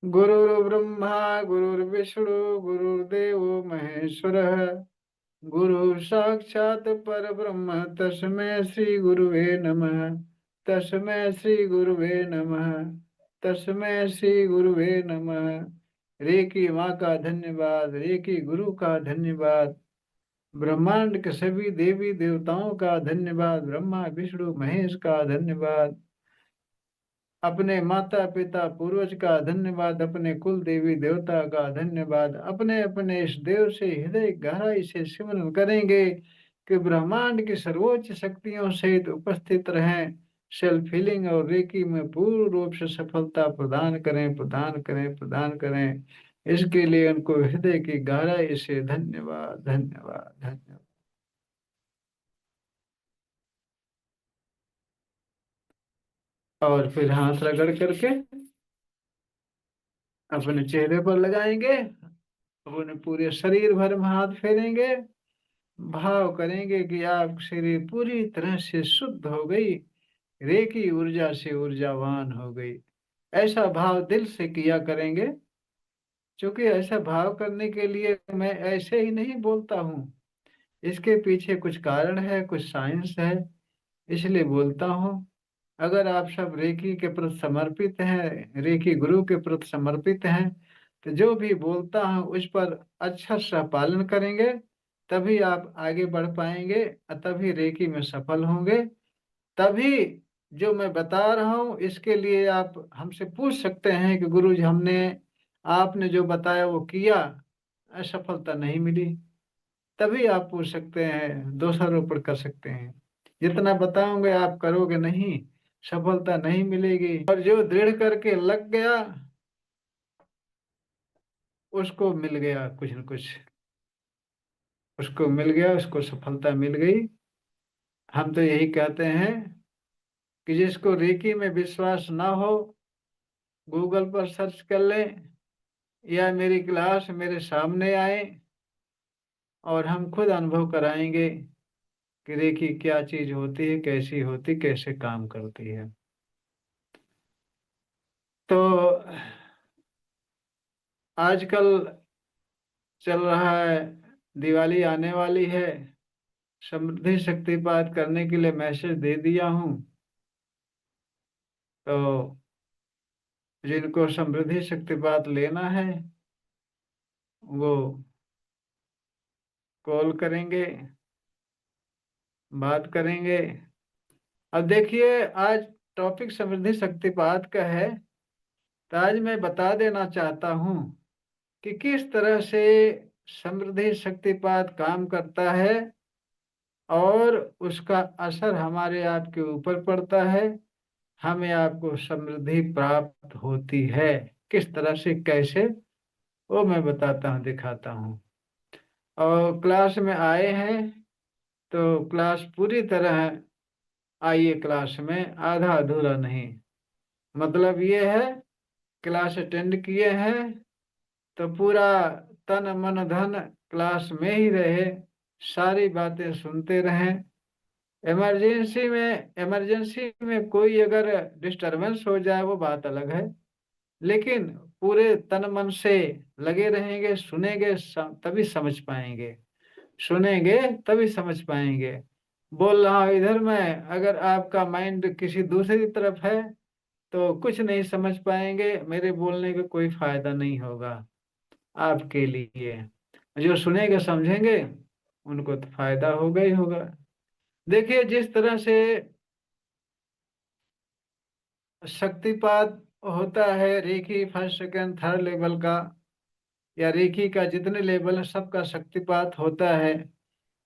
गुरुर्ब्रह्मा गुरुर्विष्णु गुरुर्देव महेश्वरः। गुरु साक्षात् परब्रह्म तस्मै श्री गुरुवे नमः। तस्मै श्री गुरुवे नमः। तस्मै श्री गुरुवे नमः। रे की माँ का धन्यवाद, रे की गुरु का धन्यवाद, ब्रह्मांड के सभी देवी देवताओं का धन्यवाद, ब्रह्मा विष्णु महेश का धन्यवाद, अपने माता पिता पूर्वज का धन्यवाद, अपने कुल देवी देवता का धन्यवाद। अपने अपने इस देव से हृदय गहराई से सिमरन करेंगे कि ब्रह्मांड की सर्वोच्च शक्तियों सहित उपस्थित रहें, सेल्फ हीलिंग और रेकी में पूर्ण रूप से सफलता प्रदान करें, प्रदान करें, प्रदान करें। इसके लिए उनको हृदय की गहराई से धन्यवाद, धन्यवाद, धन्यवाद। और फिर हाथ रगड़ करके अपने चेहरे पर लगाएंगे, अपने पूरे शरीर भर में हाथ फेरेंगे, भाव करेंगे कि आप शरीर पूरी तरह से शुद्ध हो गई, रेकी ऊर्जा से ऊर्जावान हो गई। ऐसा भाव दिल से किया करेंगे, क्योंकि ऐसा भाव करने के लिए मैं ऐसे ही नहीं बोलता हूँ। इसके पीछे कुछ कारण है, कुछ साइंस है, इसलिए बोलता हूँ। अगर आप सब रेकी के प्रति समर्पित हैं, रेकी गुरु के प्रति समर्पित हैं, तो जो भी बोलता हूँ उस पर अच्छा सा पालन करेंगे, तभी आप आगे बढ़ पाएंगे, तभी रेकी में सफल होंगे। तभी जो मैं बता रहा हूँ इसके लिए आप हमसे पूछ सकते हैं कि गुरु जी, हमने आपने जो बताया वो किया, असफलता नहीं मिली। तभी आप पूछ सकते हैं, दोषारोपण कर सकते हैं। जितना बताओगे आप करोगे नहीं, सफलता नहीं मिलेगी। और जो दृढ़ करके लग गया उसको मिल गया कुछ न कुछ, उसको मिल गया, उसको सफलता मिल गई। हम तो यही कहते हैं कि जिसको रेकी में विश्वास ना हो, गूगल पर सर्च कर ले या मेरी क्लास मेरे सामने आए और हम खुद अनुभव कराएंगे कि रेकी क्या चीज होती है, कैसी होती, कैसे काम करती है। तो आजकल चल रहा है, दिवाली आने वाली है, समृद्धि शक्तिपात करने के लिए मैसेज दे दिया हूँ। तो जिनको समृद्धि शक्तिपात लेना है वो कॉल करेंगे, बात करेंगे। अब देखिए, आज टॉपिक समृद्धि शक्तिपात का है, तो आज मैं बता देना चाहता हूँ कि किस तरह से समृद्धि शक्तिपात काम करता है और उसका असर हमारे आपके ऊपर पड़ता है, हमें आपको समृद्धि प्राप्त होती है किस तरह से, कैसे, वो मैं बताता हूँ, दिखाता हूँ। और क्लास में आए हैं तो क्लास पूरी तरह आइए, क्लास में आधा अधूरा नहीं। मतलब ये है, क्लास अटेंड किए हैं तो पूरा तन मन धन क्लास में ही रहे, सारी बातें सुनते रहें। इमरजेंसी में कोई अगर डिस्टरबेंस हो जाए वो बात अलग है, लेकिन पूरे तन मन से लगे रहेंगे, सुनेंगे, तभी समझ पाएंगे, सुनेंगे तभी समझ पाएंगे। बोल रहा हूँ इधर मैं, अगर आपका माइंड किसी दूसरी तरफ है तो कुछ नहीं समझ पाएंगे, मेरे बोलने का कोई फायदा नहीं होगा आपके लिए। जो सुनेंगे समझेंगे उनको तो फायदा होगा ही होगा। देखिए, जिस तरह से शक्तिपात होता है, रेखी फर्स्ट सेकंड थर्ड लेवल का, या रेखी का जितने लेवल है सबका शक्तिपात होता है,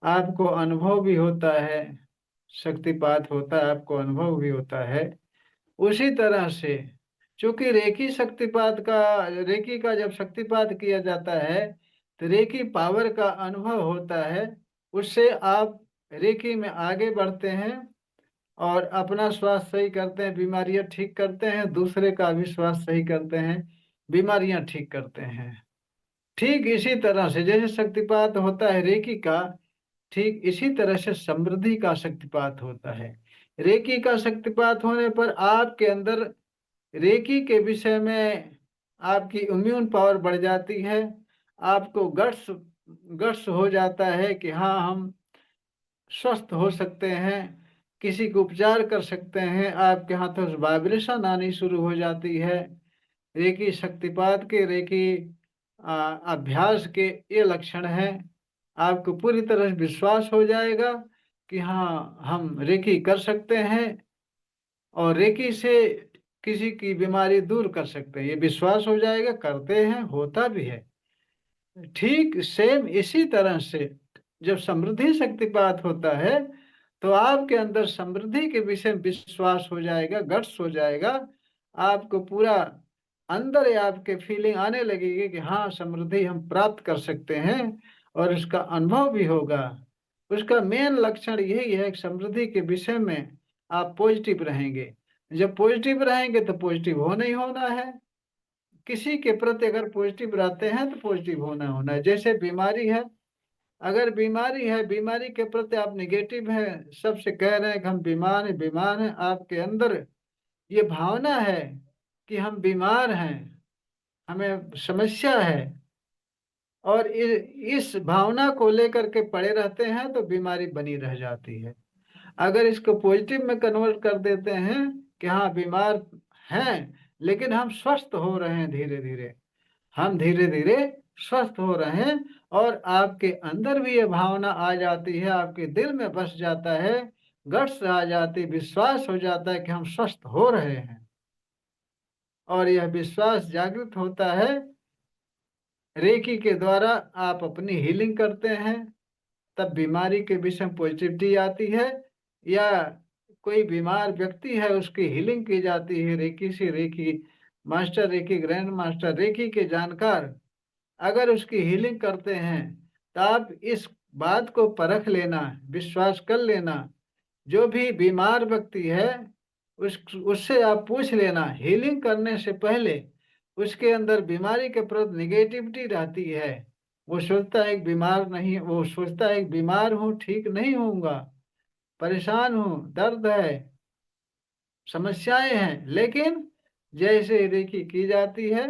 आपको अनुभव भी होता है। शक्तिपात होता है, आपको अनुभव भी होता है। उसी तरह से चूंकि रेकी का जब शक्तिपात किया जाता है तो रेकी पावर का अनुभव होता है। उससे आप रेकी में आगे बढ़ते हैं और अपना स्वास्थ्य सही करते हैं, बीमारियां ठीक करते हैं, दूसरे का भी स्वास्थ्य सही करते हैं, बीमारियां ठीक करते हैं। ठीक इसी तरह से जैसे शक्तिपात होता है रेकी का, ठीक इसी तरह से समृद्धि का शक्तिपात होता है। रेकी का शक्तिपात होने पर आपके अंदर रेकी के विषय में आपकी इम्यून पावर बढ़ जाती है, आपको गट्स गट्स हो जाता है कि हाँ, हम स्वस्थ हो सकते हैं, किसी को उपचार कर सकते हैं, आपके हाथों से वाइब्रेशन आनी शुरू हो जाती है। रेकी शक्तिपात के, रेकी अभ्यास के ये लक्षण हैं। आपको पूरी तरह से विश्वास हो जाएगा कि हाँ, हम रेकी कर सकते हैं और रेकी से किसी की बीमारी दूर कर सकते हैं। ये विश्वास हो जाएगा, करते हैं, होता भी है। ठीक सेम इसी तरह से जब समृद्धि शक्तिपात होता है, तो आपके अंदर समृद्धि के विषय में विश्वास हो जाएगा, गट्स हो जाएगा। आपको पूरा अंदर ही आपके फीलिंग आने लगेगी कि हाँ, समृद्धि हम प्राप्त कर सकते हैं और उसका अनुभव भी होगा। उसका मेन लक्षण यही है कि समृद्धि के विषय में आप पॉजिटिव रहेंगे। जब पॉजिटिव रहेंगे तो पॉजिटिव होना ही होना है। किसी के प्रति अगर पॉजिटिव रहते हैं तो पॉजिटिव होना है। जैसे बीमारी है, अगर बीमारी है, बीमारी के प्रति आप नेगेटिव हैं, सबसे कह रहे हैं कि हम बीमार हैं, आपके अंदर ये भावना है कि हम बीमार हैं, हमें समस्या है और इस भावना को लेकर के पड़े रहते हैं तो बीमारी बनी रह जाती है। अगर इसको पॉजिटिव में कन्वर्ट कर देते हैं कि हाँ, बीमार हैं लेकिन हम स्वस्थ हो रहे हैं, धीरे धीरे हम धीरे धीरे स्वस्थ हो रहे हैं और आपके अंदर भी ये भावना आ जाती है, आपके दिल में बस जाता है, गट्स आ जाती, विश्वास हो जाता है कि हम स्वस्थ हो रहे हैं और यह विश्वास जागृत होता है। रेकी के द्वारा आप अपनी हीलिंग करते हैं, तब बीमारी के विषय में पॉजिटिविटी आती है, या कोई बीमार व्यक्ति है उसकी हीलिंग की जाती है रेकी से। Reiki master, reiki grand master, reiki के जानकार अगर उसकी हीलिंग करते हैं, तो आप इस बात को परख लेना, विश्वास कर लेना, जो भी बीमार व्यक्ति है उससे आप पूछ लेना, हीलिंग करने से पहले उसके अंदर बीमारी के प्रति निगेटिविटी रहती है। वो सोचता है कि बीमार नहीं, वो सोचता है कि बीमार हूँ, ठीक नहीं होऊंगा, परेशान हूँ, दर्द है, समस्याएं हैं। लेकिन जैसे रेकी की जाती है,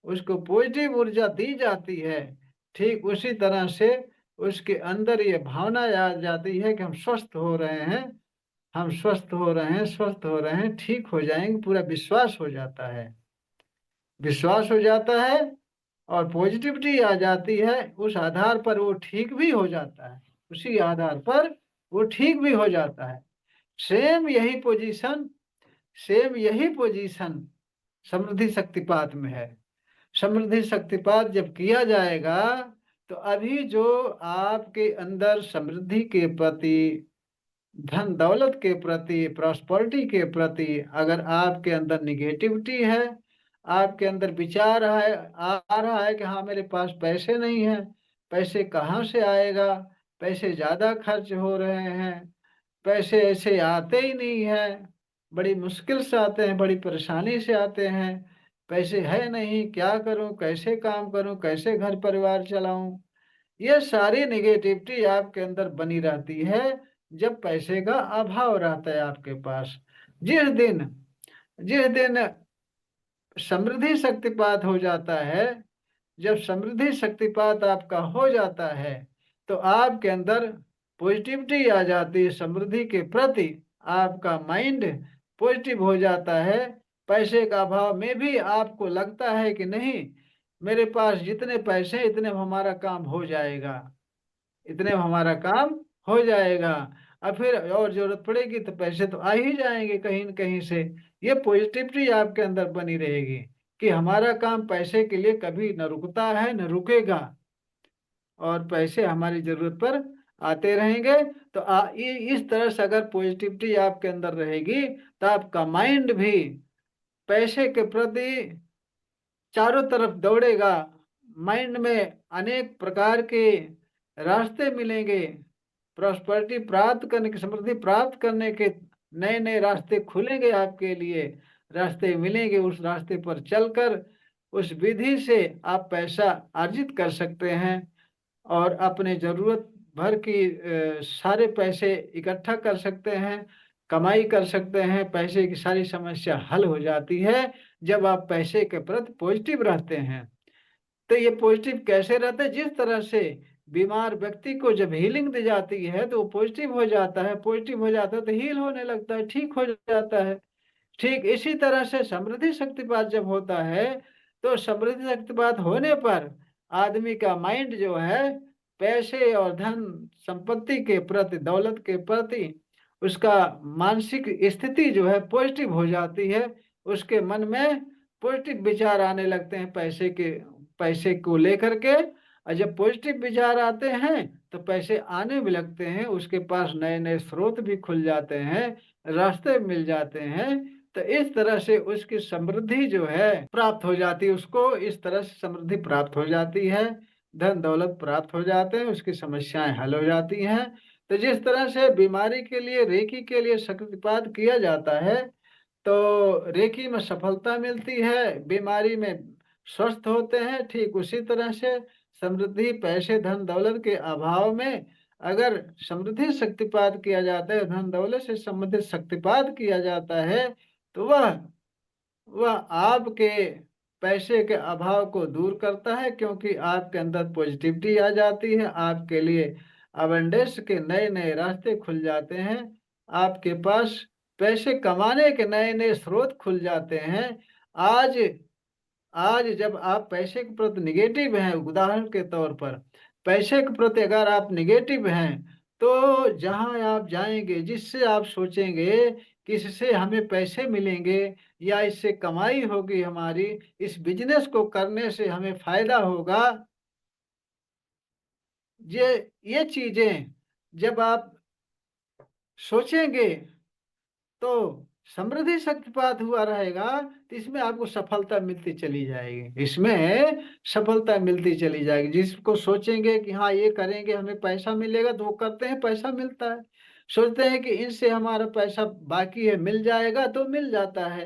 उसको पॉजिटिव ऊर्जा दी जाती है, ठीक उसी तरह से उसके अंदर ये भावना आ जाती है कि हम स्वस्थ हो रहे हैं, हम स्वस्थ हो रहे हैं, स्वस्थ हो रहे हैं, ठीक हो जाएंगे, पूरा विश्वास हो जाता है। विश्वास हो जाता है और पॉजिटिविटी आ जाती है, उस आधार पर वो ठीक भी हो जाता है, उसी आधार पर वो ठीक भी हो जाता है। सेम यही पोजीशन, सेम यही पोजीशन समृद्धि शक्तिपात में है। समृद्धि शक्तिपात जब किया जाएगा, तो अभी जो आपके अंदर समृद्धि के प्रति, धन दौलत के प्रति, प्रॉस्पेरिटी के प्रति अगर आपके अंदर निगेटिविटी है, आपके अंदर विचार है, आ रहा है कि हाँ, मेरे पास पैसे नहीं है, पैसे कहाँ से आएगा, पैसे ज़्यादा खर्च हो रहे हैं, पैसे ऐसे आते ही नहीं है, बड़ी मुश्किल से आते हैं, बड़ी परेशानी से आते हैं, पैसे है नहीं, क्या करूं, कैसे काम करूं, कैसे घर परिवार चलाऊं। ये सारी नेगेटिविटी आपके अंदर बनी रहती है जब पैसे का अभाव रहता है आपके पास। जिस दिन जिस दिन समृद्धि शक्तिपात हो जाता है, जब समृद्धि शक्तिपात आपका हो जाता है, तो आपके अंदर पॉजिटिविटी आ जाती है समृद्धि के प्रति, आपका माइंड पॉजिटिव हो जाता है। पैसे का अभाव में भी आपको लगता है कि नहीं, मेरे पास जितने पैसे हैं, इतने में हमारा काम हो जाएगा, इतने में हमारा काम हो जाएगा, और फिर और जरूरत पड़ेगी तो पैसे तो आ ही जाएंगे कहीं न कहीं से। ये पॉजिटिविटी आपके अंदर बनी रहेगी कि हमारा काम पैसे के लिए कभी न रुकता है, न रुकेगा और पैसे हमारी ज़रूरत पर आते रहेंगे। तो इस तरह से अगर पॉजिटिविटी आपके अंदर रहेगी, तो आपका माइंड भी पैसे के प्रति चारों तरफ दौड़ेगा। माइंड में अनेक प्रकार के रास्ते मिलेंगे, प्रॉस्पेरिटी प्राप्त करने की, समृद्धि प्राप्त करने के नए नए रास्ते खुलेंगे आपके लिए, रास्ते मिलेंगे। उस रास्ते पर चलकर उस विधि से आप पैसा अर्जित कर सकते हैं और अपने ज़रूरत भर की सारे पैसे इकट्ठा कर सकते हैं। कमाई कर सकते हैं, पैसे की सारी समस्या हल हो जाती है जब आप पैसे के प्रति पॉजिटिव रहते हैं। तो ये पॉजिटिव कैसे रहता है? जिस तरह से बीमार व्यक्ति को जब हीलिंग दी जाती है तो वो पॉजिटिव हो जाता है, पॉजिटिव हो जाता है तो हील होने लगता है, ठीक हो जाता है। ठीक इसी तरह से समृद्धि शक्तिपात जब होता है, तो समृद्धि शक्तिपात होने पर आदमी का माइंड जो है पैसे और धन संपत्ति के प्रति, दौलत के प्रति उसका मानसिक स्थिति जो है पॉजिटिव हो जाती है। उसके मन में पॉजिटिव विचार आने लगते हैं पैसे को लेकर के। और जब पॉजिटिव विचार आते हैं तो पैसे आने भी लगते हैं, उसके पास नए नए स्रोत भी खुल जाते हैं, रास्ते मिल जाते हैं। तो इस तरह से उसकी समृद्धि जो है प्राप्त हो जाती है, उसको इस तरह से समृद्धि प्राप्त हो जाती है, धन दौलत प्राप्त हो जाते हैं, उसकी समस्याएं हल हो जाती हैं। तो जिस तरह से बीमारी के लिए, रेकी के लिए शक्तिपात किया जाता है, तो रेकी में सफलता मिलती है, बीमारी में स्वस्थ होते हैं। ठीक उसी तरह से समृद्धि, पैसे धन दौलत के अभाव में अगर समृद्धि शक्तिपात किया जाता है, धन दौलत से संबंधित शक्तिपात किया जाता है, तो वह आपके पैसे के अभाव को दूर करता है, क्योंकि आपके अंदर पॉजिटिविटी आ जाती है, आपके लिए अबंडेंस के नए नए रास्ते खुल जाते हैं, आपके पास पैसे कमाने के नए नए स्रोत खुल जाते हैं। आज आज जब आप पैसे के प्रति निगेटिव हैं, उदाहरण के तौर पर पैसे के प्रति अगर आप निगेटिव हैं, तो जहां आप जाएंगे, जिससे आप सोचेंगे कि इससे हमें पैसे मिलेंगे या इससे कमाई होगी हमारी, इस बिजनेस को करने से हमें फायदा होगा, ये चीजें जब आप सोचेंगे तो समृद्धि शक्तिपात हुआ रहेगा, तो इसमें आपको सफलता मिलती चली जाएगी, इसमें सफलता मिलती चली जाएगी। जिसको सोचेंगे कि हाँ ये करेंगे हमें पैसा मिलेगा, तो वो करते हैं, पैसा मिलता है। सोचते हैं कि इनसे हमारा पैसा बाकी है, मिल जाएगा, तो मिल जाता है।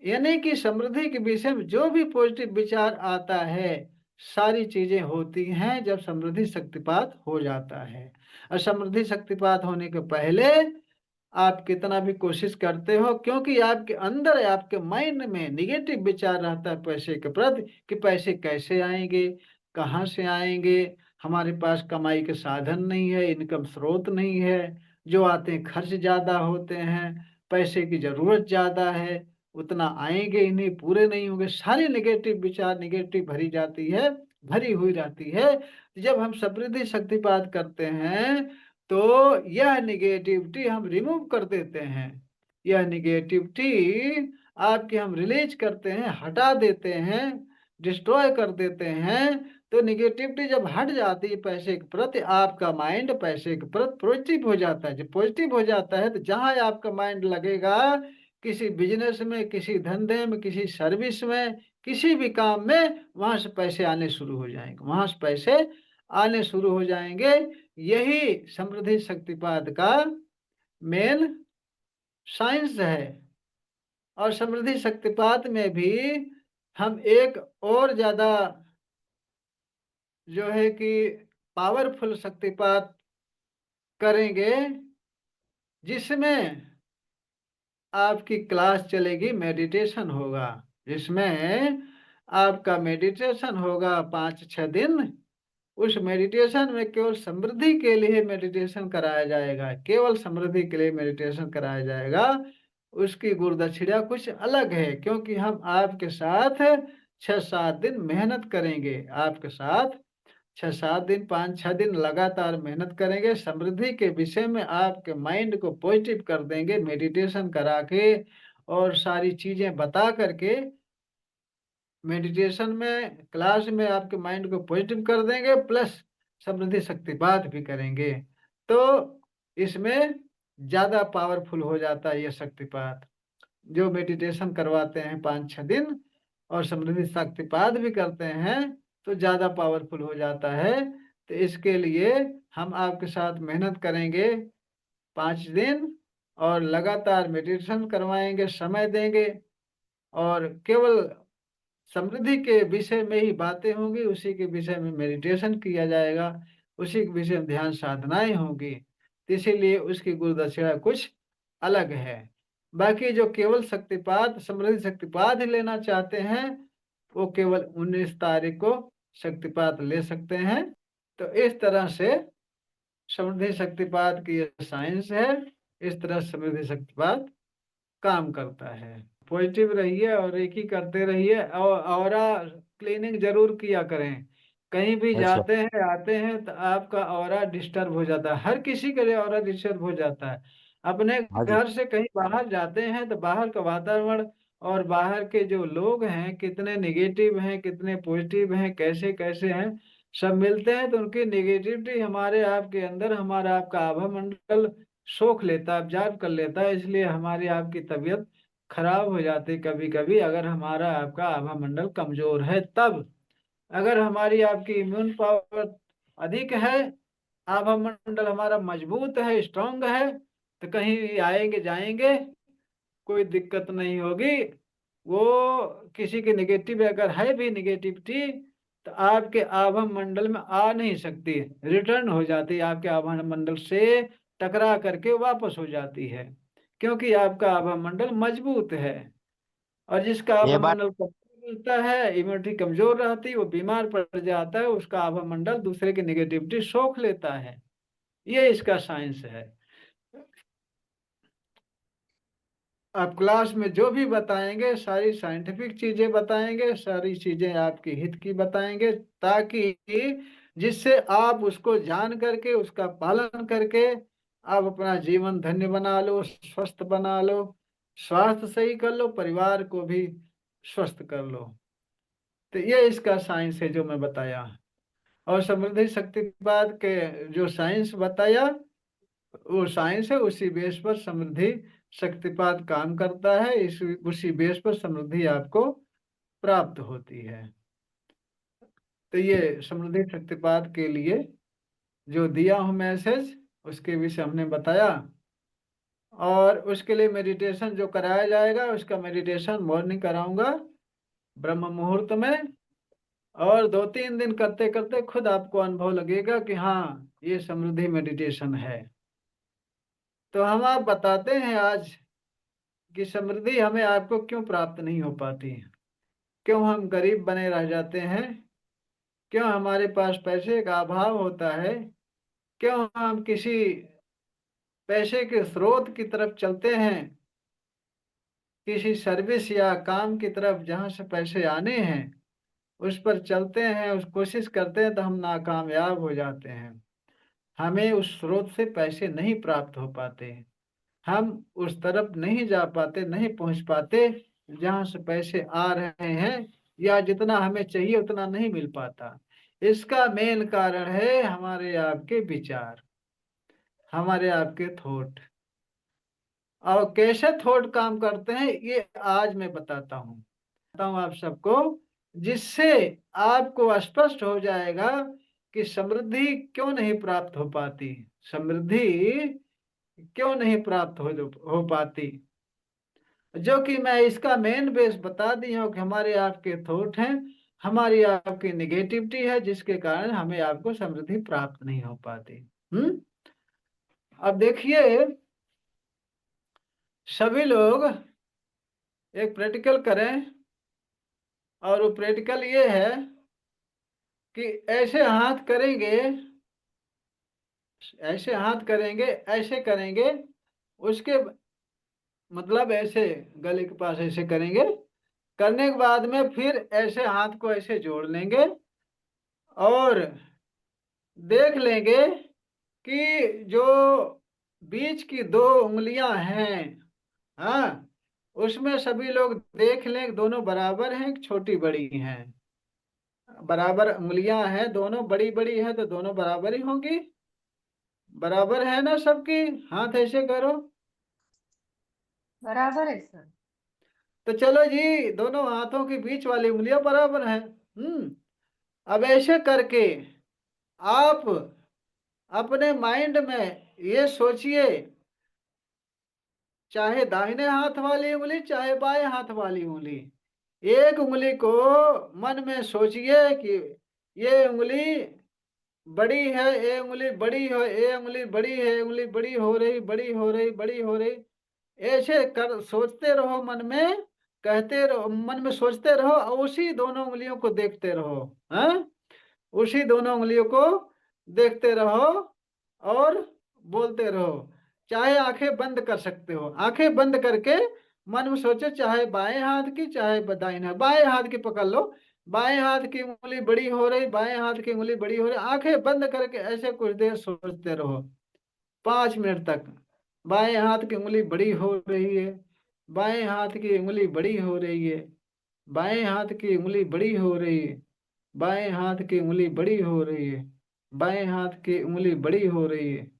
यानी कि समृद्धि के विषय में जो भी पॉजिटिव विचार आता है, सारी चीजें होती हैं जब समृद्धि शक्तिपात हो जाता है। और समृद्धि शक्तिपात होने के पहले आप कितना भी कोशिश करते हो, क्योंकि आपके अंदर, आपके माइंड में निगेटिव विचार रहता है पैसे के प्रति, कि पैसे कैसे आएंगे, कहाँ से आएंगे, हमारे पास कमाई के साधन नहीं है, इनकम स्रोत नहीं है, जो आते हैं खर्च ज्यादा होते हैं, पैसे की जरूरत ज्यादा है, उतना आएंगे ही नहीं, पूरे नहीं होंगे, सारी निगेटिव विचार, निगेटिव भरी जाती है, भरी हुई रहती है। जब हम समृद्धि शक्तिपात करते हैं तो यह निगेटिविटी हम रिमूव कर देते हैं, यह निगेटिविटी आपके हम रिलीज करते हैं, हटा देते हैं, डिस्ट्रॉय कर देते हैं। तो निगेटिविटी जब हट जाती है पैसे के प्रति, आपका माइंड पैसे के प्रति पॉजिटिव हो जाता है। जब पॉजिटिव हो जाता है तो जहां आपका माइंड लगेगा, किसी बिजनेस में, किसी धंधे में, किसी सर्विस में, किसी भी काम में, वहां से पैसे आने शुरू हो जाएंगे, वहां से पैसे आने शुरू हो जाएंगे। यही समृद्धि शक्तिपात का मेन साइंस है। और समृद्धि शक्तिपात में भी हम एक और ज्यादा जो है कि पावरफुल शक्तिपात करेंगे, जिसमें आपकी क्लास चलेगी, मेडिटेशन होगा, जिसमें आपका मेडिटेशन होगा 5-6 दिन। उस मेडिटेशन में केवल समृद्धि के लिए मेडिटेशन कराया जाएगा, केवल समृद्धि के लिए मेडिटेशन कराया जाएगा। उसकी गुरुदक्षिणा कुछ अलग है, क्योंकि हम आपके साथ 6-7 दिन मेहनत करेंगे, आपके साथ 6-7 दिन, 5-6 दिन लगातार मेहनत करेंगे, समृद्धि के विषय में आपके माइंड को पॉजिटिव कर देंगे, मेडिटेशन करा के और सारी चीजें बता करके, मेडिटेशन में, क्लास में आपके माइंड को पॉजिटिव कर देंगे, प्लस समृद्धि शक्तिपात भी करेंगे। तो इसमें ज्यादा पावरफुल हो जाता है यह शक्तिपात। जो मेडिटेशन करवाते हैं 5-6 दिन और समृद्धि शक्तिपात भी करते हैं, तो ज्यादा पावरफुल हो जाता है। तो इसके लिए हम आपके साथ मेहनत करेंगे 5 दिन, और लगातार मेडिटेशन करवाएंगे, समय देंगे, और केवल समृद्धि के विषय में ही बातें होंगी, उसी के विषय में मेडिटेशन किया जाएगा, उसी के विषय में ध्यान साधनाएं होंगी। तो इसीलिए उसकी गुरु दक्षिणा कुछ अलग है। बाकी जो केवल शक्तिपात समृद्धि शक्तिपात ही लेना चाहते हैं वो केवल 19 तारीख को शक्तिपात ले सकते हैं। तो इस तरह से समृद्धि शक्तिपात की ये साइंस है। इस तरह समृद्धि शक्तिपात काम करता है। पॉजिटिव रहिए और एक ही करते रहिए और ऑरा क्लीनिंग जरूर किया करें। कहीं भी अच्छा। जाते हैं आते हैं तो आपका ऑरा डिस्टर्ब हो जाता है, हर किसी के लिए ऑरा डिस्टर्ब हो जाता है। अपने हाँ जी। घर से कहीं बाहर जाते हैं तो बाहर का वातावरण और बाहर के जो लोग हैं कितने निगेटिव हैं कितने पॉजिटिव हैं कैसे कैसे हैं सब मिलते हैं तो उनकी निगेटिविटी हमारे आपके अंदर हमारा आपका आभा मंडल सोख लेता ऑब्जर्व कर लेता है, इसलिए हमारी आपकी तबीयत खराब हो जाती कभी कभी अगर हमारा आपका आभा मंडल कमजोर है तब। अगर हमारी आपकी इम्यून पावर अधिक है, आभा मंडल हमारा मजबूत है स्ट्रांग है तो कहीं भी आएंगे जाएंगे कोई दिक्कत नहीं होगी। वो किसी की निगेटिव अगर है भी निगेटिविटी तो आपके आभा मंडल में आ नहीं सकती, रिटर्न हो जाती है आपके आभा मंडल से टकरा करके वापस हो जाती है, क्योंकि आपका आभा मंडल मजबूत है। और जिसका ये आभा बात मंडल कमजोर रहता है इम्यूनिटी कमजोर रहती है वो बीमार पड़ जाता है, उसका आभा मंडल दूसरे की निगेटिविटी सोख लेता है। ये इसका साइंस है। आप क्लास में जो भी बताएंगे सारी साइंटिफिक चीजें बताएंगे, सारी चीजें आपकी हित की बताएंगे, ताकि जिससे आप उसको जान करके उसका पालन करके आप अपना जीवन धन्य बना लो, स्वस्थ बना लो, स्वास्थ्य सही कर लो, परिवार को भी स्वस्थ कर लो। तो ये इसका साइंस है जो मैं बताया। और समृद्धि शक्तिपात के जो साइंस बताया वो साइंस है, उसी बेस पर समृद्धि शक्तिपात काम करता है, इस उसी बेस पर समृद्धि आपको प्राप्त होती है। तो ये समृद्धि शक्तिपात के लिए जो दिया हूँ मैसेज उसके विषय हमने बताया। और उसके लिए मेडिटेशन जो कराया जाएगा उसका मेडिटेशन मॉर्निंग कराऊंगा ब्रह्म मुहूर्त में। और 2-3 दिन करते करते खुद आपको अनुभव लगेगा कि हाँ ये समृद्धि मेडिटेशन है। तो हम आप बताते हैं आज कि समृद्धि हमें आपको क्यों प्राप्त नहीं हो पाती, क्यों हम गरीब बने रह जाते हैं, क्यों हमारे पास पैसे का अभाव होता है, क्यों हम किसी पैसे के स्रोत की तरफ चलते हैं, किसी सर्विस या काम की तरफ जहां से पैसे आने हैं उस पर चलते हैं, उस कोशिश करते हैं तो हम नाकामयाब हो जाते हैं। हमें उस स्रोत से पैसे नहीं प्राप्त हो पाते, हम उस तरफ नहीं जा पाते नहीं पहुंच पाते जहां से पैसे आ रहे हैं, या जितना हमें चाहिए उतना नहीं मिल पाता। इसका मेन कारण है हमारे आपके विचार, हमारे आपके थॉट। और कैसे थॉट काम करते हैं ये आज मैं बताता हूँ, बताता हूँ आप सबको, जिससे आपको स्पष्ट हो जाएगा कि समृद्धि क्यों नहीं प्राप्त हो पाती, समृद्धि क्यों नहीं प्राप्त हो पाती। जो कि मैं इसका मेन बेस बता दी हूँ कि हमारे आपके थॉट हैं, हमारी आपकी निगेटिविटी है जिसके कारण हमें आपको समृद्धि प्राप्त नहीं हो पाती। अब देखिए सभी लोग एक प्रैक्टिकल करें, और वो प्रैक्टिकल ये है कि ऐसे हाथ करेंगे, ऐसे हाथ करेंगे, ऐसे करेंगे, उसके मतलब ऐसे गले के पास ऐसे करेंगे, करने के बाद में फिर ऐसे हाथ को ऐसे जोड़ लेंगे और देख लेंगे कि जो बीच की 2 उंगलियां हैं, हाँ, उसमें सभी लोग देख लें दोनों बराबर हैं कि छोटी बड़ी हैं। बराबर उंगलियां हैं दोनों, बड़ी बड़ी है तो दोनों बराबर ही होंगी। बराबर है ना सबकी, हाथ ऐसे करो। बराबर है सर। तो चलो जी दोनों हाथों के बीच वाली उंगलियां बराबर हैं। अब ऐसे करके आप अपने माइंड में ये सोचिए, चाहे दाहिने हाथ वाली उंगली चाहे बाएं हाथ वाली उंगली, एक उंगली को मन में सोचिए कि ये उंगली बड़ी है, ये उंगली बड़ी हो, ये उंगली बड़ी है, उंगली बड़ी हो रही बड़ी हो रही बड़ी हो रही। ऐसे कर सोचते रहो मन में, कहते रहो मन में, सोचते रहो और उसी दोनों उंगलियों को देखते रहो। हाँ, उसी दोनों उंगलियों को देखते रहो और बोलते रहो। चाहे आंखें बंद कर सकते हो, आंखें बंद करके मन में सोचो, चाहे बाएं हाथ की चाहे दाहिने, बाएं हाथ की पकड़ लो, बाएं हाथ की उंगली बड़ी हो रही, बाएं हाथ की उंगली बड़ी हो रही, आंखें बंद करके ऐसे कुछ देर सोचते रहो, 5 मिनट तक। बाएं हाथ की उंगली बड़ी हो रही है, बाएं हाथ की उंगली बड़ी हो रही है, बाएं हाथ की उंगली बड़ी हो रही है, बाएं हाथ की उंगली बड़ी हो रही है, बाएं हाथ की उंगली बड़ी हो रही है,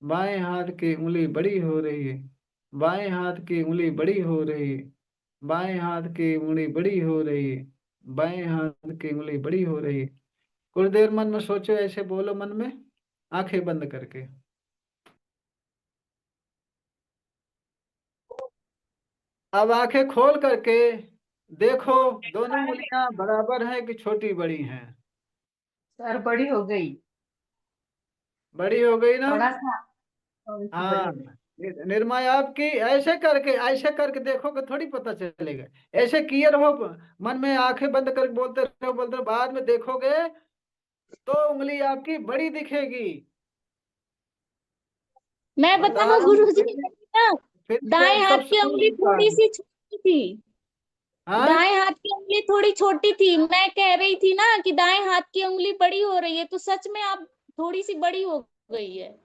बाएं हाथ की उंगली बड़ी हो रही है, बाएं हाथ की उंगली बड़ी हो रही है, बाएं हाथ की उंगली बड़ी हो रही है, बाएं हाथ की उंगली बड़ी हो रही है। कुछ देर मन में सोचो, ऐसे बोलो मन में, आंखें बंद करके। अब आंखें खोल करके देखो, दोनों उंगलियां बराबर हैं कि छोटी बड़ी हैं? सर बड़ी हो गई। बड़ी हो गई ना? थोड़ा सा थोड़ी सी बड़ी हाँ। हो गई। निर्मय आपकी, ऐसे करके देखोगे थोड़ी पता चलेगा। ऐसे किए रहो, मन में आंखें बंद करके बोलते रहो, बाद में देखोगे तो उंगली आपकी बड़ी दिखेगी। मैं बता बताऊं रहा हूँ, गुरुजी, ना फिर से दाएं एक हाथ सब की सुन उंगली लीजिए थोड़ी आप। सी छोटी थी। हाँ, दाएं हाथ की उंगली थोड़ी छोटी थी, मैं कह रही थी ना कि दाएं हाथ की उंगली बड़ी हो रही है, तो सच में आप थोड़ी सी बड़ी हो गई है।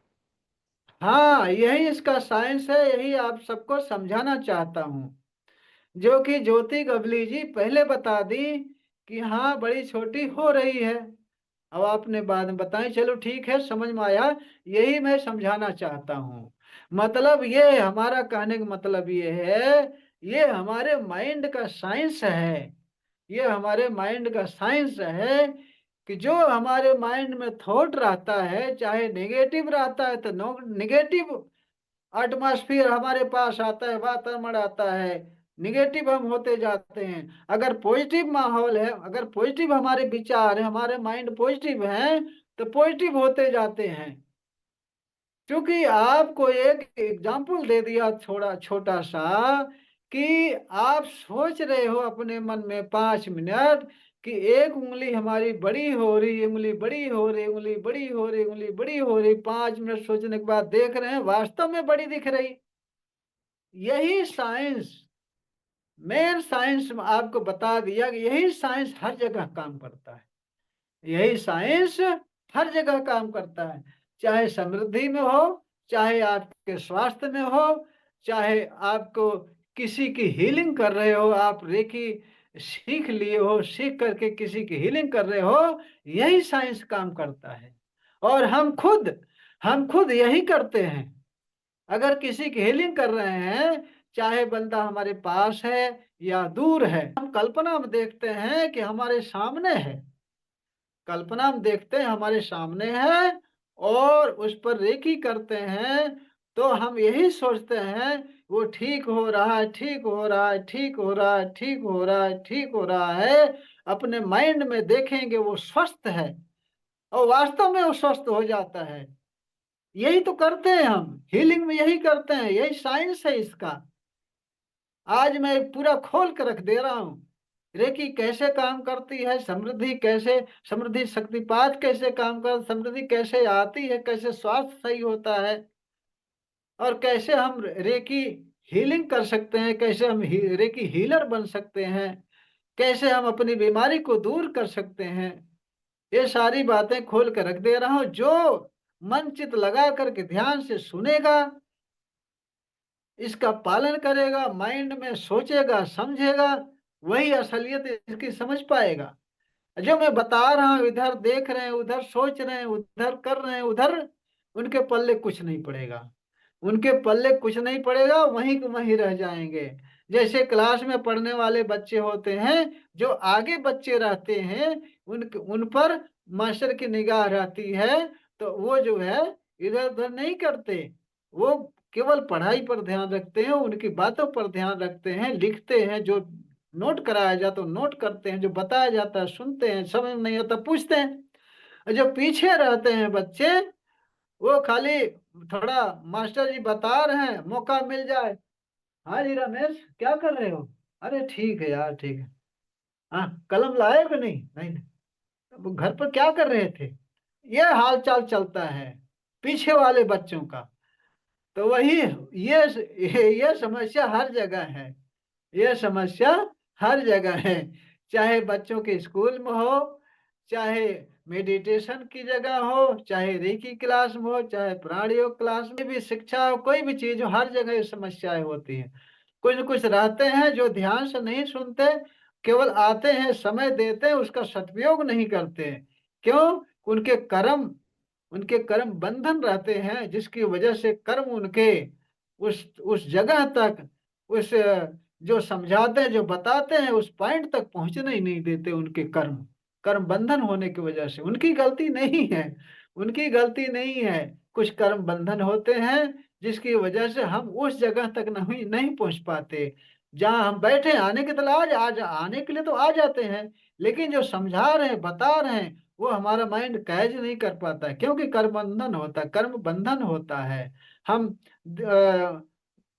हाँ, यही इसका साइंस है, यही आप सबको समझाना चाहता हूँ, जो कि ज्योति गवली जी पहले बता दी कि हाँ बड़ी छोटी हो रही है। अब आपने बाद में बताई, चलो ठीक है, समझ में आया। यही मैं समझाना चाहता हूँ। मतलब ये हमारा कहने का मतलब ये है, ये हमारे माइंड का साइंस है, ये हमारे माइंड का साइंस है कि जो हमारे माइंड में थॉट रहता है, चाहे नेगेटिव रहता है तो नो नेगेटिव एटमॉस्फेयर हमारे पास आता है, वातावरण आता है, निगेटिव हम होते जाते हैं। अगर पॉजिटिव माहौल है, अगर पॉजिटिव हमारे विचार है, हमारे माइंड पॉजिटिव है, तो पॉजिटिव होते जाते हैं। क्योंकि आपको एक एग्जाम्पल दे दिया थोड़ा छोटा सा, कि आप सोच रहे हो अपने मन में 5 मिनट कि एक उंगली हमारी बड़ी हो रही, उंगली बड़ी हो रही, उंगली बड़ी हो रही, उंगली बड़ी हो रही, 5 मिनट सोचने के बाद देख रहे हैं वास्तव में बड़ी दिख रही। यही साइंस, मेन साइंस आपको बता दिया कि यही साइंस हर जगह काम करता है, यही साइंस हर जगह काम करता है। चाहे समृद्धि में हो, चाहे आपके स्वास्थ्य में हो, चाहे आपको किसी की हीलिंग कर रहे हो, आप रेकी सीख लिए हो, सीख करके किसी की हीलिंग कर रहे हो, यही साइंस काम करता है। और हम खुद यही करते हैं। अगर किसी की हीलिंग कर रहे हैं, चाहे बंदा हमारे पास है या दूर है, हम कल्पना में देखते हैं कि हमारे सामने है, कल्पना में देखते हैं हमारे सामने है, और उस पर रेकी करते हैं, तो हम यही सोचते हैं वो ठीक हो रहा है, ठीक हो रहा है, ठीक हो रहा है, ठीक हो रहा है, ठीक हो रहा है। अपने माइंड में देखेंगे वो स्वस्थ है, और वास्तव में वो स्वस्थ हो जाता है। यही तो करते हैं हम, हीलिंग में यही करते हैं, यही साइंस है इसका। आज मैं पूरा खोल कर रख दे रहा हूँ, रेकी कैसे काम करती है, समृद्धि कैसे, समृद्धि शक्तिपात कैसे काम कर, समृद्धि कैसे आती है, कैसे स्वास्थ्य सही होता है, और कैसे हम रेकी हीलिंग कर सकते हैं, कैसे हम रेकी हीलर बन सकते हैं, कैसे हम अपनी बीमारी को दूर कर सकते हैं। ये सारी बातें खोल कर रख दे रहा हूँ। जो मन चित लगा करके ध्यान से सुनेगा, इसका पालन करेगा, माइंड में सोचेगा, समझेगा, वही असलियत इसकी समझ पाएगा। जो मैं बता रहा हूं, इधर देख रहे हैं, उधर सोच रहे हैं, उधर कर रहे हैं, उधर उनके पल्ले कुछ नहीं पड़ेगा, उनके पल्ले कुछ नहीं पड़ेगा, वहीं के वहीं रह जाएंगे। जैसे क्लास में पढ़ने वाले बच्चे होते हैं, जो आगे बच्चे रहते हैं, उन पर मास्टर की निगाह रहती है, तो वो जो है इधर उधर नहीं करते, वो केवल पढ़ाई पर ध्यान रखते हैं, उनकी बातों पर ध्यान रखते हैं, लिखते हैं, जो नोट कराया जाता है नोट करते हैं, जो बताया जाता है सुनते हैं, समझ में नहीं आता पूछते हैं। और जो पीछे रहते हैं बच्चे, वो खाली थोड़ा मास्टर जी बता रहे हैं, मौका मिल जाए हाँ जी रमेश, क्या कर रहे हो? अरे ठीक है यार, ठीक है। हाँ, कलम लाए कि नहीं? नहीं नहीं। अब घर पर क्या कर रहे थे? ये हाल चाल चलता है पीछे वाले बच्चों का। तो वही, ये समस्या हर जगह है। ये समस्या हर जगह है। चाहे बच्चों के स्कूल में हो, चाहे मेडिटेशन की जगह हो, चाहे रेकी क्लास में हो, चाहे प्राणियों क्लास में भी शिक्षा हो, कोई भी चीज हो, हर जगह ये समस्याएं होती हैं। कुछ न कुछ रहते हैं जो ध्यान से नहीं सुनते, केवल आते हैं, समय देते हैं, उसका सदुपयोग नहीं करते हैं। क्यों? उनके कर्म उनके कर्म बंधन रहते हैं, जिसकी वजह से कर्म उनके उस जगह तक, उस जो समझाते हैं, जो बताते हैं, उस पॉइंट तक पहुंचने ही नहीं देते। उनके कर्म कर्म बंधन होने की वजह से, उनकी गलती नहीं है, उनकी गलती नहीं है। कुछ कर्म बंधन होते हैं जिसकी वजह से हम उस जगह तक नहीं नहीं पहुंच पाते जहां हम बैठे। आने के तो आज आने के लिए तो आ जाते हैं, लेकिन जो समझा रहे हैं, बता रहे हैं, वो हमारा माइंड कैच नहीं कर पाता है, क्योंकि कर्म बंधन होता है, कर्म बंधन होता है। हम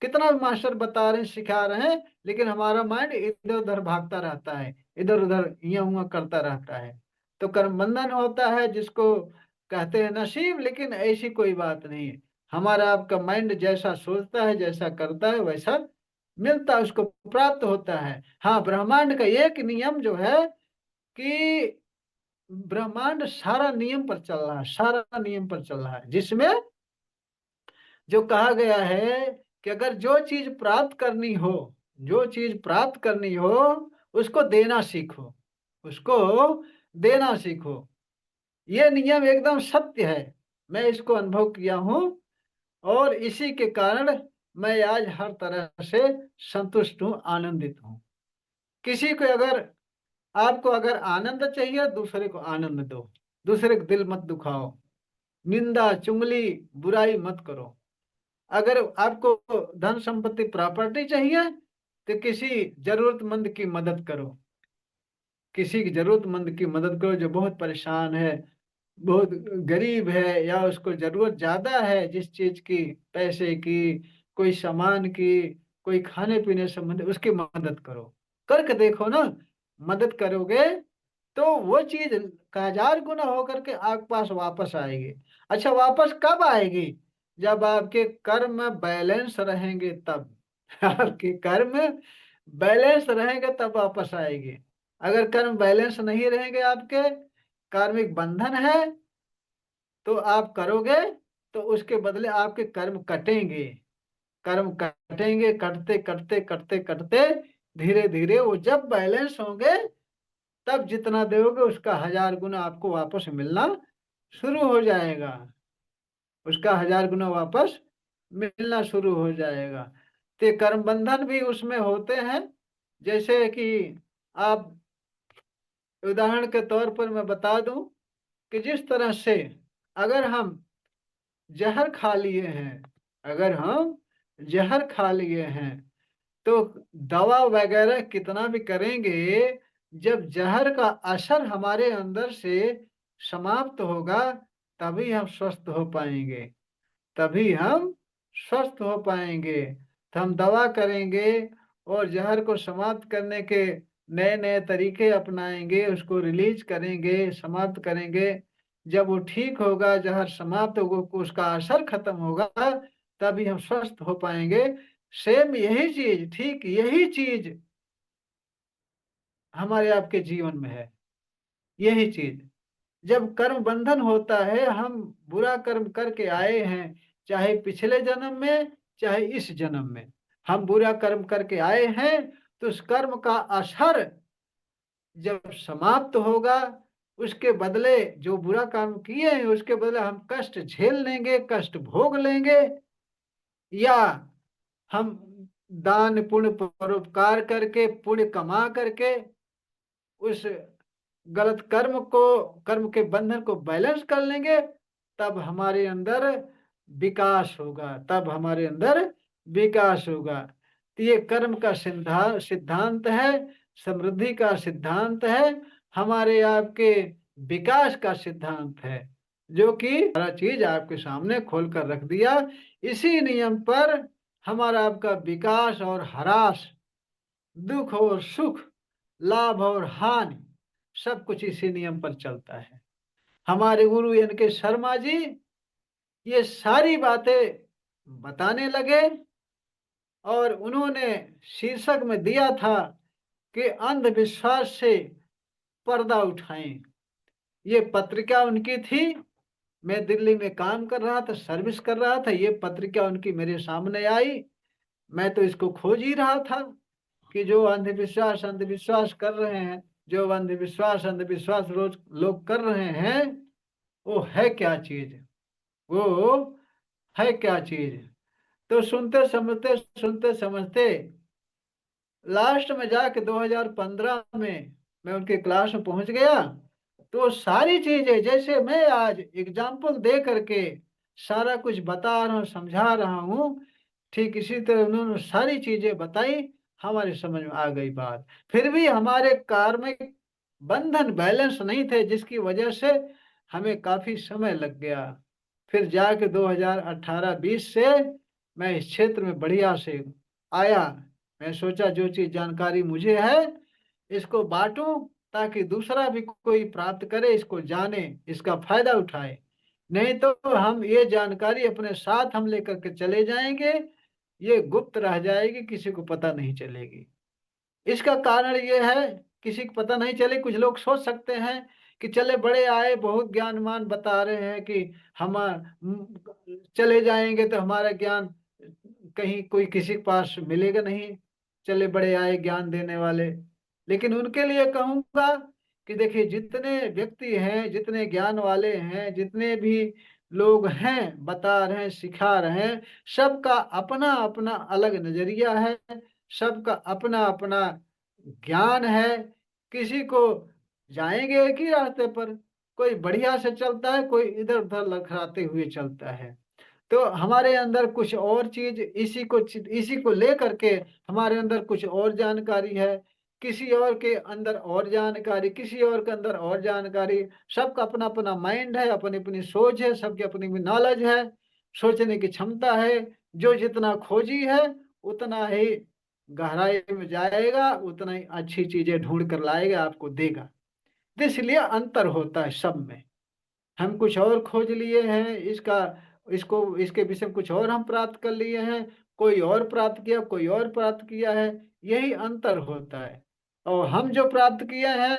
कितना भी मास्टर बता रहे हैं, सिखा रहे हैं, लेकिन हमारा माइंड इधर उधर भागता रहता है, इधर उधर इया उआ करता रहता है। तो कर्म बंधन होता है, जिसको कहते हैं नसीब। लेकिन ऐसी कोई बात नहीं है। हमारा आपका माइंड जैसा सोचता है, जैसा करता है, वैसा मिलता है, उसको प्राप्त होता है। हाँ, ब्रह्मांड का एक नियम जो है कि ब्रह्मांड सारा नियम पर चल रहा है, सारा नियम पर चल रहा है, जिसमें जो कहा गया है कि अगर जो चीज प्राप्त करनी हो, जो चीज प्राप्त करनी हो, उसको देना सीखो, उसको देना सीखो। ये नियम एकदम सत्य है। मैं इसको अनुभव किया हूं, और इसी के कारण मैं आज हर तरह से संतुष्ट हूं, आनंदित हूं। किसी को अगर आपको अगर आनंद चाहिए, दूसरे को आनंद दो, दूसरे को दिल मत दुखाओ, निंदा चुगली बुराई मत करो। अगर आपको धन संपत्ति प्रॉपर्टी चाहिए, तो किसी जरूरतमंद की मदद करो, किसी की जरूरतमंद की मदद करो जो बहुत परेशान है, बहुत गरीब है, या उसको जरूरत ज्यादा है जिस चीज की, पैसे की, कोई सामान की, कोई खाने पीने संबंधी, उसकी मदद करो। करके देखो ना, मदद करोगे तो वो चीज का 1000 गुना होकर के आपके पास वापस आएगी। अच्छा, वापस कब आएगी? जब आपके कर्म बैलेंस रहेंगे तब। आपके कर्म बैलेंस रहेंगे तब वापस आएगी। अगर कर्म बैलेंस नहीं रहेंगे, आपके कार्मिक बंधन है, तो आप करोगे तो उसके बदले आपके कर्म कटेंगे। कर्म कटेंगे, कटते कटते कटते कटते धीरे धीरे वो जब बैलेंस होंगे, तब जितना दोगे उसका 1000 गुना आपको वापस मिलना शुरू हो जाएगा, उसका 1000 गुना वापस मिलना शुरू हो जाएगा। तो कर्म बंधन भी उसमें होते हैं। जैसे कि आप, उदाहरण के तौर पर मैं बता दूं कि जिस तरह से अगर हम जहर खा लिए हैं, अगर हम जहर खा लिए हैं, तो दवा वगैरह कितना भी करेंगे, जब जहर का असर हमारे अंदर से समाप्त होगा, तभी हम स्वस्थ हो पाएंगे, तभी हम स्वस्थ हो पाएंगे। तो हम दवा करेंगे और जहर को समाप्त करने के नए नए तरीके अपनाएंगे, उसको रिलीज करेंगे, समाप्त करेंगे। जब वो ठीक होगा, जहर समाप्त होगा, उसका असर खत्म होगा, तभी हम स्वस्थ हो पाएंगे। सेम यही चीज, ठीक यही चीज हमारे आपके जीवन में है। यही चीज, जब कर्म बंधन होता है, हम बुरा कर्म करके आए हैं, चाहे पिछले जन्म में, चाहे इस जन्म में, हम बुरा कर्म करके आए हैं, तो उस कर्म का असर जब समाप्त होगा, उसके बदले जो बुरा काम किए हैं, उसके बदले हम कष्ट झेल लेंगे, कष्ट भोग लेंगे। या हम दान पुण्य परोपकार करके, पुण्य कमा करके, उस गलत कर्म के बंधन को बैलेंस कर लेंगे, तब हमारे अंदर विकास होगा, तब हमारे अंदर विकास होगा। तो ये कर्म का सिद्धांत है, समृद्धि का सिद्धांत है, हमारे आपके विकास का सिद्धांत है, जो कि सारा चीज आपके सामने खोल कर रख दिया। इसी नियम पर हमारा आपका विकास और ह्रास, दुख और सुख, लाभ और हानि, सब कुछ इसी नियम पर चलता है। हमारे गुरु एन के शर्मा जी ये सारी बातें बताने लगे और उन्होंने शीर्षक में दिया था कि अंधविश्वास से पर्दा उठाएं। ये पत्रिका उनकी थी। मैं दिल्ली में काम कर रहा था, सर्विस कर रहा था, ये पत्रिका उनकी मेरे सामने आई। मैं तो इसको खोज ही रहा था कि जो अंधविश्वास अंधविश्वास कर रहे हैं, जो अंधविश्वास अंधविश्वास रोज लोग कर रहे हैं, वो है क्या चीज, वो है क्या चीज। तो सुनते समझते लास्ट में जाके 2015 में मैं उनके क्लास में पहुंच गया। तो सारी चीजें जैसे मैं आज एग्जाम्पल दे करके सारा कुछ बता रहा हूँ, समझा रहा हूँ, ठीक इसी तरह उन्होंने सारी चीजें बताई। हमारे समझ में आ गई बात। फिर भी हमारे कार्मिक बंधन बैलेंस नहीं थे, जिसकी वजह से हमें काफी समय लग गया। फिर जाके 2018-20 से मैं इस क्षेत्र में बढ़िया से आया। मैं सोचा जो चीज जानकारी मुझे है इसको बांटूं, ताकि दूसरा भी कोई प्राप्त करे, इसको जाने, इसका फायदा उठाए। नहीं तो हम ये जानकारी अपने साथ हम लेकर के चले जाएंगे, ये गुप्त रह जाएगी, किसी को पता नहीं चलेगी। इसका कारण ये है, किसी को पता नहीं चले। कुछ लोग सोच सकते हैं कि चले बड़े आए, बहुत ज्ञानमान बता रहे हैं कि हम चले जाएंगे तो हमारा ज्ञान कहीं कोई किसी के पास मिलेगा नहीं, चले बड़े आए ज्ञान देने वाले। लेकिन उनके लिए कहूंगा कि देखिए, जितने व्यक्ति हैं, जितने ज्ञान वाले हैं, जितने भी लोग हैं, बता रहे हैं, सिखा रहे हैं, सबका अपना अपना अलग नजरिया है, सबका अपना अपना ज्ञान है। किसी को जाएंगे एक ही रास्ते पर, कोई बढ़िया से चलता है, कोई इधर उधर लखराते हुए चलता है। तो हमारे अंदर कुछ और चीज, इसी को लेकर के हमारे अंदर कुछ और जानकारी है, किसी और के अंदर और जानकारी, किसी और के अंदर और जानकारी। सबका अपना अपना माइंड है, अपनी अपनी सोच है, सबकी अपनी अपनी नॉलेज है, सोचने की क्षमता है। जो जितना खोजी है उतना ही गहराई में जाएगा, उतना ही अच्छी चीजें ढूंढ कर लाएगा, आपको देगा। तो इसलिए अंतर होता है सब में। हम कुछ और खोज लिए हैं, इसके विषय में कुछ और हम प्राप्त कर लिए हैं, कोई और प्राप्त किया, कोई और प्राप्त किया है, यही अंतर होता है। और हम जो प्राप्त किए हैं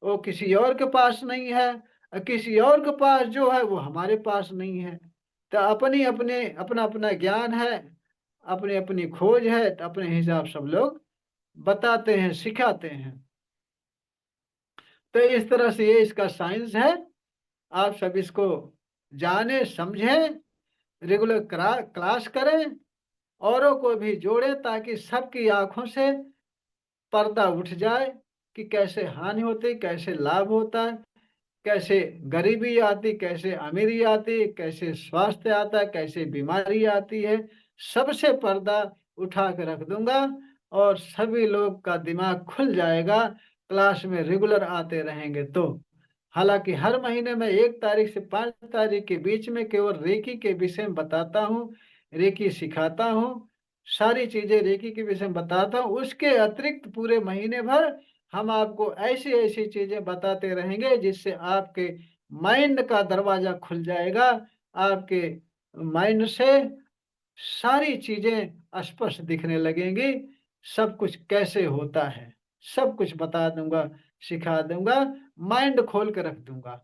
वो किसी और के पास नहीं है, और किसी और के पास जो है वो हमारे पास नहीं है। तो अपनी अपने अपना अपना ज्ञान है, अपनी अपनी खोज है, तो अपने हिसाब सब लोग बताते हैं, सिखाते हैं। तो इस तरह से ये इसका साइंस है। आप सब इसको जाने समझें, रेगुलर क्लास करें, औरों को भी जोड़ें, ताकि सबकी आंखों से पर्दा उठ जाए कि कैसे हानि होती, कैसे लाभ होता है, कैसे गरीबी आती, कैसे अमीरी आती, कैसे स्वास्थ्य आता है, कैसे बीमारी आती है। सबसे पर्दा उठा के रख दूंगा और सभी लोग का दिमाग खुल जाएगा, क्लास में रेगुलर आते रहेंगे तो। हालांकि हर महीने में 1 तारीख से 5 तारीख के बीच में केवल रेकी के विषय में बताता हूँ, रेकी सिखाता हूँ, सारी चीजें रेकी के विषय में बताता हूँ। उसके अतिरिक्त पूरे महीने भर हम आपको ऐसी ऐसी चीजें बताते रहेंगे जिससे आपके माइंड का दरवाजा खुल जाएगा। आपके माइंड से सारी चीजें स्पष्ट दिखने लगेंगी। सब कुछ कैसे होता है सब कुछ बता दूंगा, सिखा दूंगा, माइंड खोल के रख दूंगा।